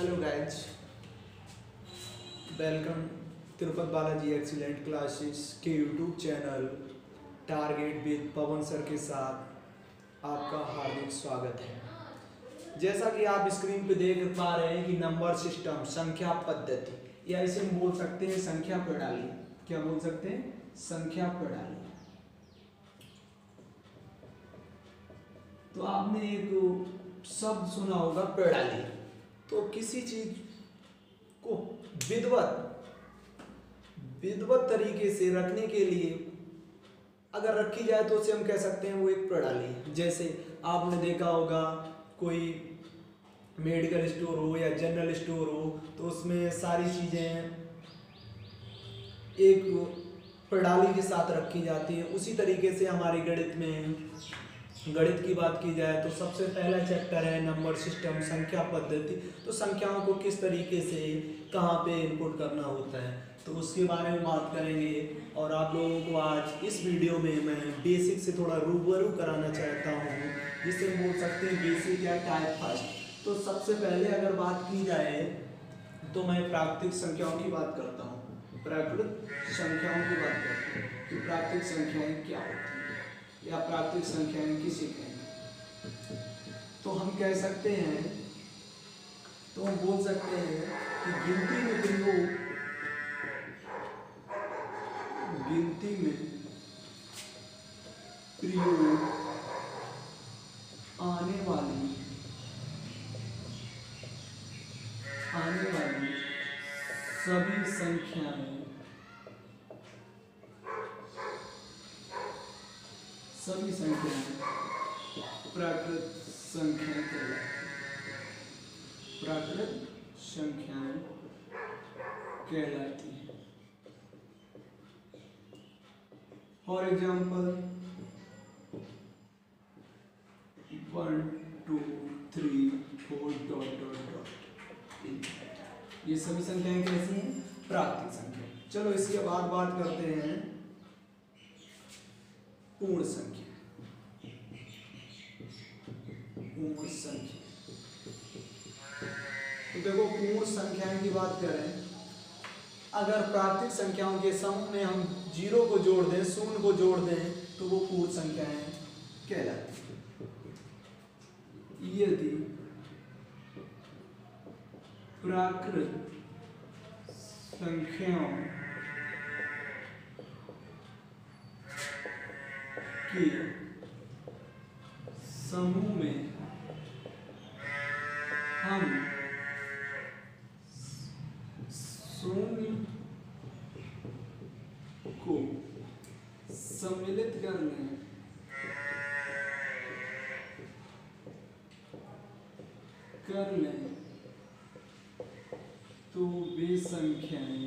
Hello guys, welcome Tirupati Balaji Excellent Classes के YouTube channel target with Pavan sir के साथ आपका हार्दिक स्वागत है। जैसा कि आप स्क्रीन पे देख पा रहे हैं कि नंबर सिस्टम संख्या पद्धति या इसे हम बोल सकते हैं संख्या प्रणाली। क्या बोल सकते हैं? संख्या प्रणाली। तो आपने एक शब्द सुना होगा प्रणाली। तो किसी चीज को विधिवत तरीके से रखने के लिए अगर रखी जाए तो उसे हम कह सकते हैं वो एक प्रणाली है। जैसे आपने देखा होगा कोई मेडिकल स्टोर हो या जनरल स्टोर हो तो उसमें सारी चीज़ें एक प्रणाली के साथ रखी जाती है। उसी तरीके से हमारे गणित की बात की जाए तो सबसे पहला चैप्टर है नंबर सिस्टम संख्या पद्धति। तो संख्याओं को किस तरीके से कहाँ पे इनपुट करना होता है तो उसके बारे में बात करेंगे। और आप लोगों को आज इस वीडियो में मैं बेसिक से थोड़ा रूबरू कराना चाहता हूँ, जिसे हम बोल सकते हैं बेसिक या टाइप फर्स्ट। तो सबसे पहले अगर बात की जाए तो मैं प्राकृतिक संख्याओं की बात करता हूँ। प्राकृतिक संख्याओं की बात करता हूँ कि प्राकृतिक संख्याएं क्या होती हैं या प्राकृतिक संख्याएं किसे कहें। तो हम कह सकते हैं, तो हम बोल सकते हैं कि गिनती में प्रयोग आने वाली सभी संख्याएं प्राकृत संख्याएं कहलाती हैं। प्राकृत संख्याएं कहलाती हैं। फॉर एग्जाम्पल 1 2 3 4 ... ये सभी संख्याएं कैसी हैं? प्राकृतिक संख्या। चलो इसके बाद बात करते हैं पूर्ण संख्या। पूर्ण संख्या तो देखो, पूर्ण संख्याएं की बात करें, अगर प्राकृतिक संख्याओं के समूह में हम 0 को जोड़ दें, शून्य को जोड़ दें तो वो पूर्ण संख्याएं कहलाती हैं। यदि प्राकृत संख्याओं के समूह में हम शून्य को सम्मिलित कर लें तो वे संख्याएं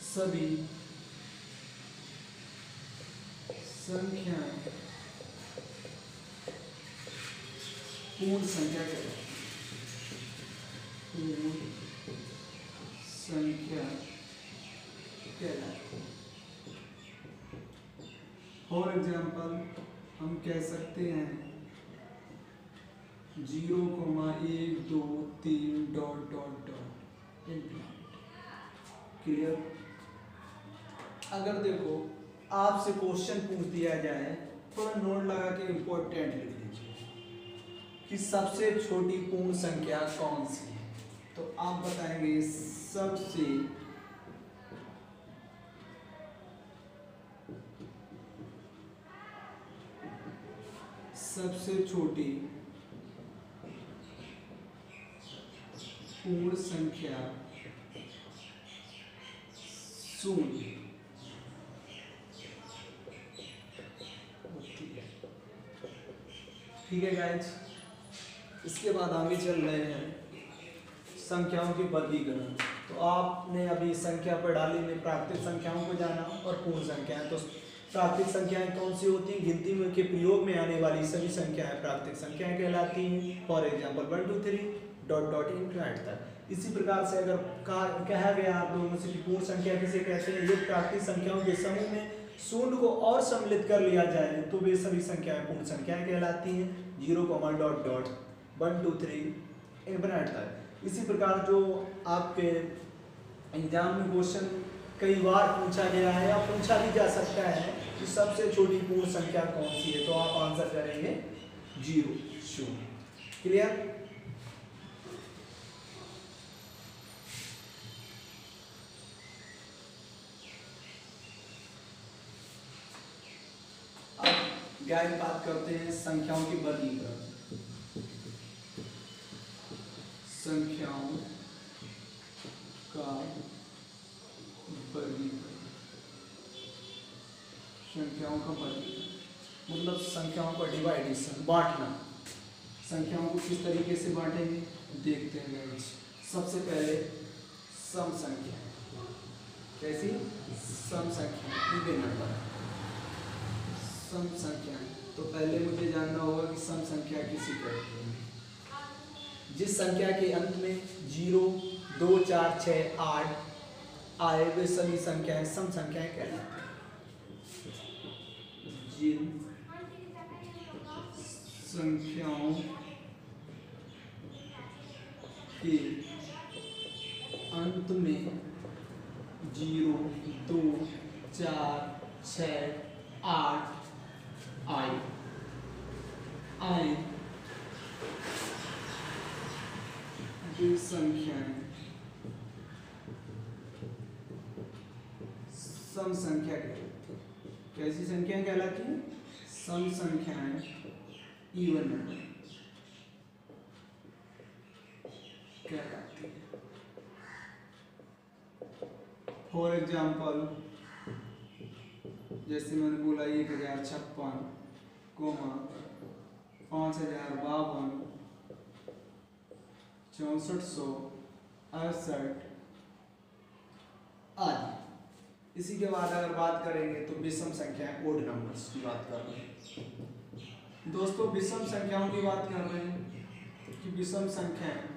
सभी संख्याएं पूर्ण संख्या कहलाती हैं। पूर्ण संख्या कहलाती हैं। फॉर एग्जाम्पल हम कह सकते हैं 0, 1 2 3 ... क्लियर? अगर देखो आपसे क्वेश्चन पूछ दिया जाए, थोड़ा नोट लगा के इम्पोर्टेंट लिख दीजिए कि सबसे छोटी पूर्ण संख्या कौन सी है। तो आप बताएंगे सबसे छोटी पूर्ण संख्या शून्य। ठीक है गाइज, इसके बाद आगे चल रहे हैं संख्याओं की वर्गीकरण। तो आपने अभी संख्या प्रणाली में प्राकृतिक संख्याओं को जाना और पूर्ण संख्याएं। तो प्राकृतिक संख्याएं कौन सी होती हैं? गिनती में के प्रयोग में आने वाली सभी संख्याएं प्राकृतिक संख्याएं कहलाती हैं। फॉर एग्जाम्पल 1 2 3 ... तक। इसी प्रकार से अगर कहा गया आप लोगों से कि पूर्ण संख्या किसे कहते हैं? ये प्राकृतिक संख्याओं के समूह में शून्य को और सम्मिलित कर लिया जाए तो वे सभी संख्याएं पूर्ण संख्याएं कहलाती हैं। 0, डॉट डॉट 1 2 3 इनफिनिट तक। इसी प्रकार जो आपके एग्जाम में क्वेश्चन कई बार पूछा गया है या पूछा भी जा सकता है कि सबसे छोटी पूर्ण संख्या कौन सी है, तो आप आंसर करेंगे 0 शून्य। क्लियर? गाइस बात करते हैं संख्याओं की वर्गीकरण। संख्याओं का वर्गीकरण, संख्याओं का वर्गीकरण मतलब संख्याओं का डिवाइडेशन, बांटना। संख्याओं को किस तरीके से बांटेंगे देखते हैं गाइस। सबसे पहले सम संख्या, कैसी? सम संख्या, इवन नंबर, सम संख्या। तो पहले मुझे जानना होगा कि सम संख्या किसे कहते हैं। जिस संख्या के अंत में 0, 2, 4, 6, 8 आए वे सभी संख्याएं सम संख्याएं कहलाती हैं। जिन संख्याओं के अंत में 0, 2, 4, 6, 8 आए वे संख्याएं सम संख्या कहलाती हैं। कैसी संख्याएं कहलाती हैं? सम संख्याएं, इवन नंबर कहलाती हैं। फॉर एग्जाम्पल जैसे मैंने बोला 1056, 5052, 6400, 68 आदि। इसी के बाद अगर बात करेंगे तो विषम संख्याएं, ओड नंबर्स की बात कर रहे हैं। दोस्तों विषम संख्याओं की बात कर रहे हैं कि विषम संख्याएं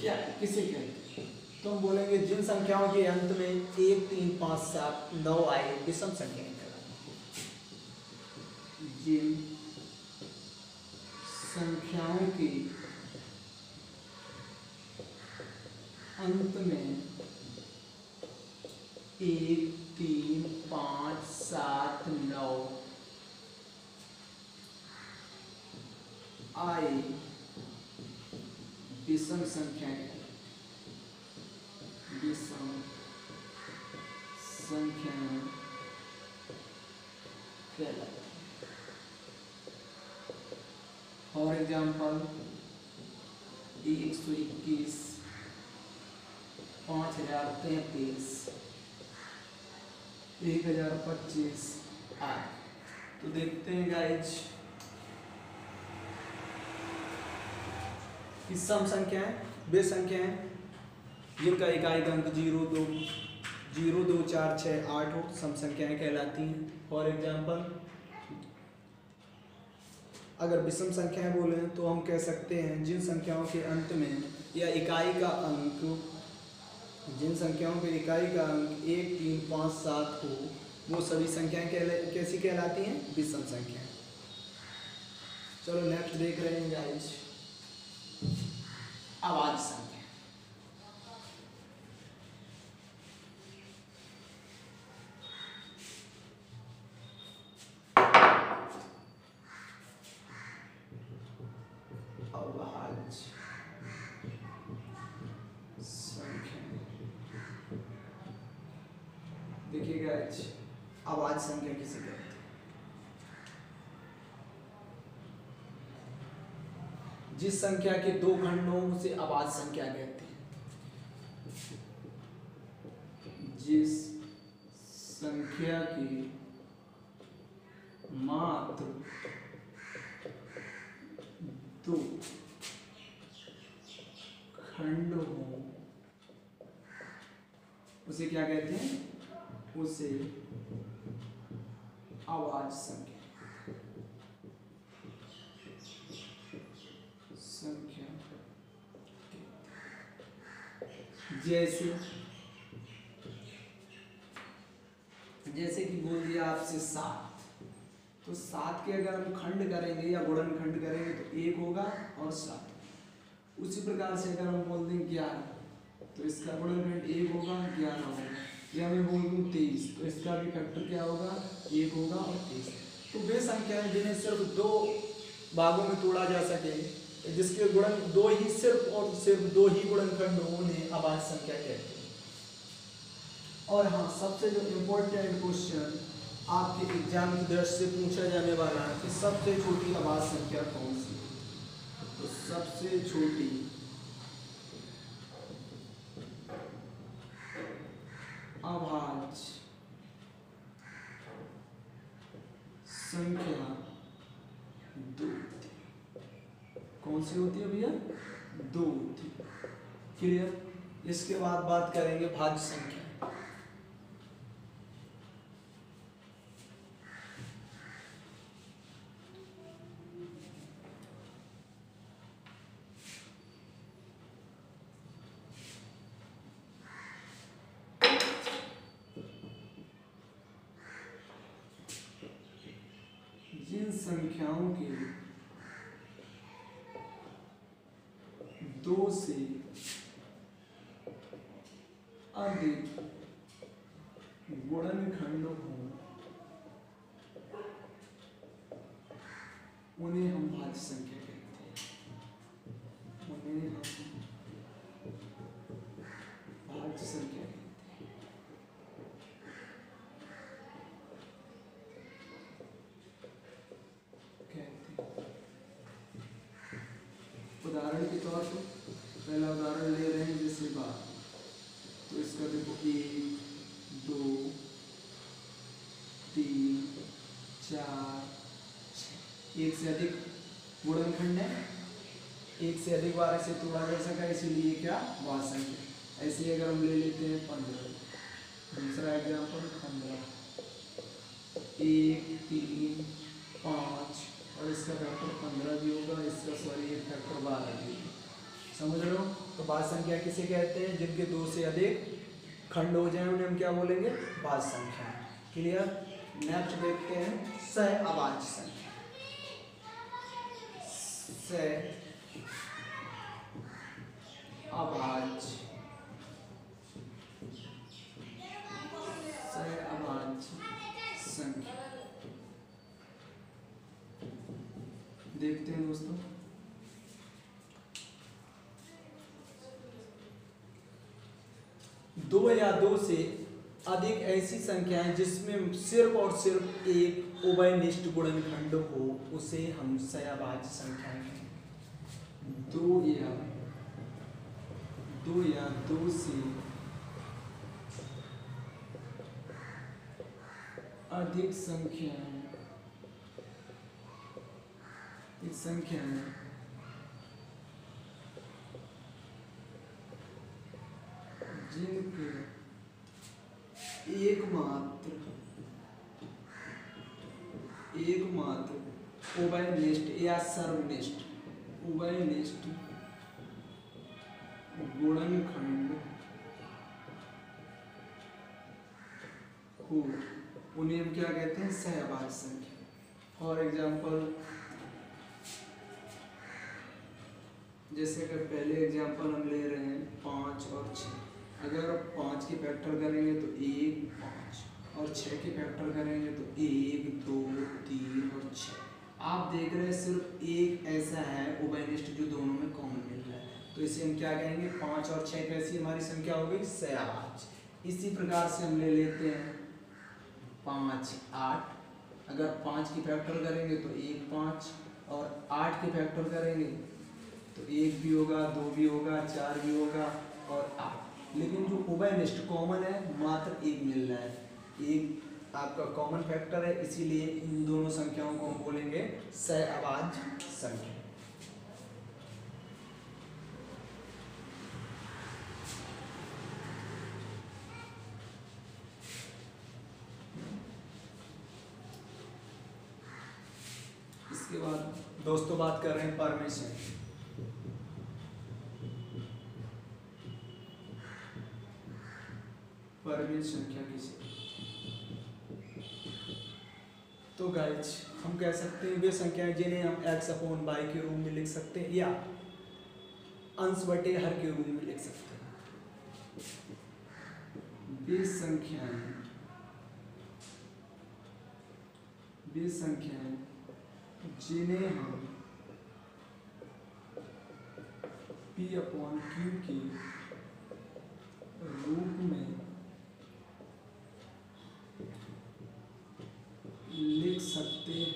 क्या किसे कहते हैं? तो हम बोलेंगे जिन संख्याओं के अंत में 1, 3, 5, 7, 9 आए विषम संख्याएं कहलाती हैं। जिन संख्याओं के अंत में 1, 3, 5, 7, 9 आए विषम संख्याएं, विषम संख्याएं कहलाती हैं। फॉर एग्जाम्पल 121, 5033, 1025 आदि। तो देखते हैं गाइज कि सम संख्याएं वे संख्याएं जिनका इकाई अंक 0, 2, 4, 6, 8 हो सम संख्याएं कहलाती हैं। फॉर एग्जाम्पल अगर विषम संख्याएं बोले तो हम कह सकते हैं जिन संख्याओं के अंत में या इकाई का अंक, जिन संख्याओं के इकाई का अंक 1, 3, 5, 7 हो वो सभी संख्याएं कैसी कहलाती हैं? विषम संख्याएं। चलो नेक्स्ट देख रहे हैं गाइस, आवाज संख्या। आवाज संख्या देखिए गाइस, आवाज संख्या किसे कहते हैं? जिस संख्या के दो खंडों से आवाज संख्या कहते हैं। जिस संख्या की मात्र दो खंड हो उसे क्या कहते हैं? उसे आवाज संख्या जैसे जैसे कि बोल दिया आपसे 7, तो 7 के अगर हम खंड करेंगे या गुणन खंड करेंगे तो 1 होगा और 7। उसी प्रकार से अगर हम बोल दें 11 तो इसका गुणनखंड 1 होगा 11 होगा, या मैं बोल दूँ 23 तो इसका भी फैक्टर क्या होगा 1 होगा और 23। तो वे संख्याएं जिन्हें सिर्फ 2 भागों में तोड़ा जा सके, जिसके गुणन 2 ही सिर्फ और सिर्फ 2 ही गुणनखंड हो, उन्हें अभाज्य संख्या कहते हैं। और हाँ, सबसे जो इम्पोर्टेंट क्वेश्चन आपके एग्जाम की दृष्टि से पूछा जाने वाला है कि सबसे छोटी अभाज्य संख्या कौन सी है। तो सबसे छोटी अभाज्य संख्या 2 कौन सी होती है भैया 2 थी। क्लियर। इसके बाद बात करेंगे भाज्य संख्या। जिन संख्याओं के 2 से अधिक गुणनखंड हो उन्हें हम भाज्य संख्या कहते हैं। उन्हें हम भाज्य संख्या कहते हैं। उदाहरण के तौर पर पहला उदाहरण ले रहे हैं जैसे बात, तो इसका देखो 1 2 3 4 6, 1 से अधिक गुणनखंड है, 1 से अधिक बार इसे तोड़ा जा सका, इसीलिए क्या भाज्य संख्या। ऐसे ही अगर हम ले लेते हैं 15, दूसरा एग्जाम्पल 15, 1 3 5 और इसका फैक्टर 15 भी होगा, इसका सॉरी एक फैक्टर 12 भी होगा। समझ रहे हो। तो भाज्य संख्या किसे कहते हैं, जिनके 2 से अधिक खंड हो जाए उन्हें हम क्या बोलेंगे भाज्य संख्या। क्लियर। नेक्स्ट देखते हैं सहअभाज्य संख्या। सहअभाज्य संख्या देखते हैं दोस्तों। दो या 2 से अधिक ऐसी संख्याएं जिसमें सिर्फ और सिर्फ एक उभयनिष्ठ गुणनखंड हो उसे हम सहअभाज्य संख्याएं कहते हैं। 2 या 2 से अधिक संख्याएं जिनके एकमात्र उभयनिष्ठ या सर्वनिष्ठ गुणनखंड हो उन्हें हम क्या कहते हैं सहअभाज्य संख्या। फॉर एग्जाम्पल जैसे कि पहले एग्जाम्पल हम ले रहे हैं 5 और 6, अगर 5 के फैक्टर करेंगे तो 1 5 और 6 के फैक्टर करेंगे तो 1 2 3 और 6। आप देख रहे हैं सिर्फ एक ऐसा है उभयनिष्ठ जो दोनों में कॉमन मिल रहा है, तो इसे हम क्या कहेंगे 5 और 6 कैसी हमारी संख्या हो गई सहअभाज्य। इसी प्रकार से हम ले लेते हैं 5 8, अगर 5 की फैक्टर करेंगे तो 1 5 और 8 के फैक्टर करेंगे तो 1 भी होगा 2 भी होगा 4 भी होगा और 8। लेकिन जो उभयनिष्ठ कॉमन है मात्र 1 मिल रहा है, 1 आपका कॉमन फैक्टर है, इसीलिए इन दोनों संख्याओं को हम बोलेंगे सहअभाज्य संख्या। इसके बाद दोस्तों बात कर रहे हैं परमेशन। परिमित संख्या किसे। तो गाइज हम कह सकते हैं वे संख्याएं जिन्हें हम x/y के रूप में लिख सकते हैं या अंश बटे हर के रूप में लिख सकते हैं। वे संख्याएं जिन्हें हम p/q के रूप में लिख सकते हैं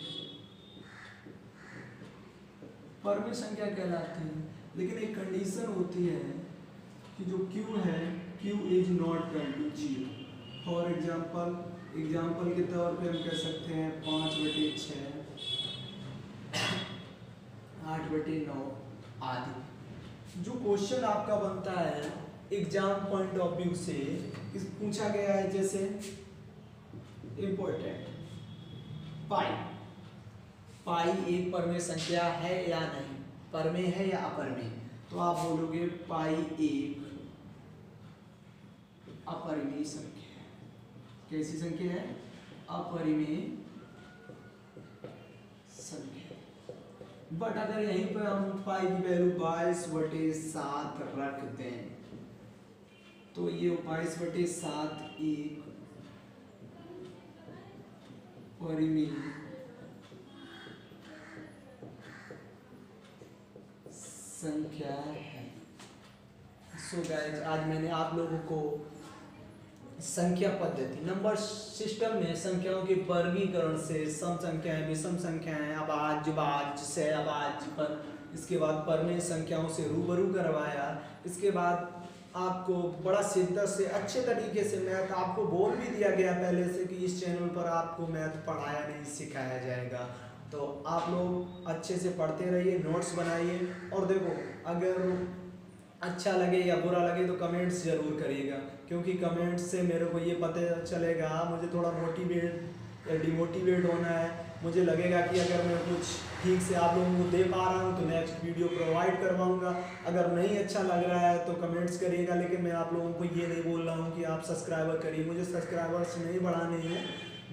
परिमित संख्या कहलाती है। लेकिन एक कंडीशन होती है कि जो q है q is not equal to 0। For example के तौर पे हम कह सकते हैं 5/6 8/9 आदि। जो क्वेश्चन आपका बनता है एग्जाम पॉइंट ऑफ व्यू से पूछा गया है, जैसे इम्पोर्टेंट पाई एक परिमेय संख्या है या नहीं, परिमेय है या अपरिमेय। तो आप बोलोगे पाई एक अपरिमेय संख्या है। कैसी संख्या है? अपरिमेय संख्या। बट अगर यहीं पर हम पाई की वैल्यू 22/7 रख दें तो ये 22/7 एक परिमेय संख्या है। सो गाइस आज मैंने आप लोगों को संख्या पद्धति नंबर सिस्टम में संख्याओं के वर्गीकरण से सम संख्याएं, विषम संख्याएं, अभाज्य, भाज्य, सहअभाज्य पर, इसके बाद परिमेय संख्याओं से रूबरू करवाया। इसके बाद आपको बड़ा शिद्दत से अच्छे तरीके से मैथ आपको बोल भी दिया गया पहले से कि इस चैनल पर आपको मैथ पढ़ाया नहीं सिखाया जाएगा। तो आप लोग अच्छे से पढ़ते रहिए, नोट्स बनाइए और देखो अगर अच्छा लगे या बुरा लगे तो कमेंट्स ज़रूर करिएगा, क्योंकि कमेंट्स से मेरे को ये पता चलेगा, मुझे थोड़ा मोटिवेट या डिमोटिवेट होना है। मुझे लगेगा कि अगर मैं कुछ ठीक से आप लोगों को दे पा रहा हूँ तो नेक्स्ट वीडियो प्रोवाइड करवाऊँगा। अगर नहीं अच्छा लग रहा है तो कमेंट्स करिएगा, लेकिन मैं आप लोगों को ये नहीं बोल रहा हूँ कि आप सब्सक्राइबर करिए। मुझे सब्सक्राइबर्स नहीं बढ़ाने हैं,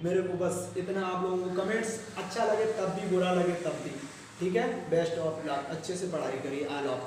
मेरे को बस इतना आप लोगों को कमेंट्स अच्छा लगे तब भी, बुरा लगे तब भी। ठीक है, बेस्ट ऑफ लक, अच्छे से पढ़ाई करिए। All of